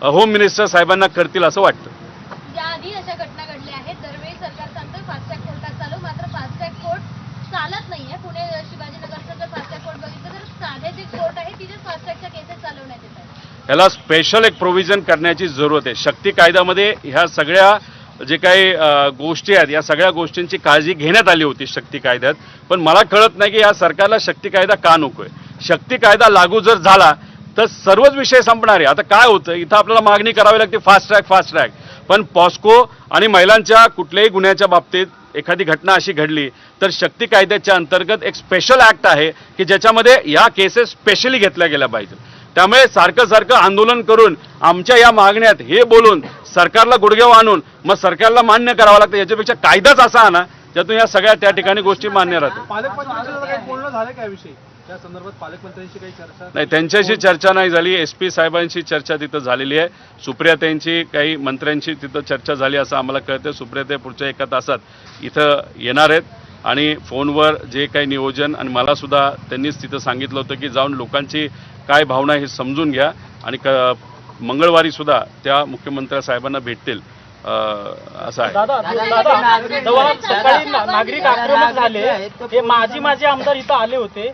Home minister साहेबांना करतील असं वाटतं. याआधी अशा घटना घडल्या आहेत. दरवेळी सरकार सांगतं फास्टॅग कोर्टात चालू, मात्र फास्टॅग कोर्ट चालत नाहीये. पुणे शिवाजीनगरचं जर फास्टॅग कोर्ट बघितलं तर साधे जे कोर्ट आहे तिथे फास्टॅगच्या केसेस चालवण्यात येत आहेत. याला स्पेशल एक प्रोव्हिजन करण्याची जरूरत आहे. शक्ती कायद्यामध्ये ह्या सगळ्या जे काही गोष्टी आहेत या सगळ्या गोष्टींची काळजी घेण्यात आली होती शक्ती कायद्यात. पण मला कळत नाही की या सरकारला शक्ती कायदा का नकोय. शक्ती कायदा लागू जर झाला तर सर्वच विषय संपणार आहे. आता काय होतं, इथं आपल्याला मागणी करावी लागते फास्ट ट्रॅक, पण पॉस्को आणि महिलांच्या कुठल्याही गुन्ह्याच्या बाबतीत एखादी घटना अशी घडली तर शक्ती कायद्याच्या अंतर्गत एक स्पेशल ॲक्ट आहे की ज्याच्यामध्ये या केसेस स्पेशली घेतल्या गेल्या पाहिजेत. त्यामुळे सारखं आंदोलन करून आमच्या या मागण्यात हे बोलून सरकारला गुडघ्यावर आणून मग सरकारला मान्य करावं लागतं. याच्यापेक्षा कायदाच असा आणा ज्यातून या सगळ्या त्या ठिकाणी गोष्टी मान्य राहतील. पालकमंत्र्यांचं काही बोलणं झालं का याविषयी? त्या संदर्भात पालकमंत्र्यांशी काही चर्चा? नाही, त्यांच्याशी चर्चा नाही झाली. SP साहेबांशी चर्चा तिथं झालेली आहे. सुप्रियाताईंची काही मंत्र्यांशी तिथं चर्चा झाली असं आम्हाला कळतं. सुप्रियाताई पुढच्या एका तासात इथं येणार आहेत आणि फोनवर जे काही नियोजन, आणि मला सुद्धा त्यांनीच तिथं सांगितलं होतं की जाऊन लोकांची काय भावना हे समजून घ्या आणि मंगळवारी सुद्धा त्या मुख्यमंत्री साहेबांना भेटतील असं आहे. दादा, सकाळी नागरिक आक्रमक झाले, हे माझे आमदार इथं आले होते.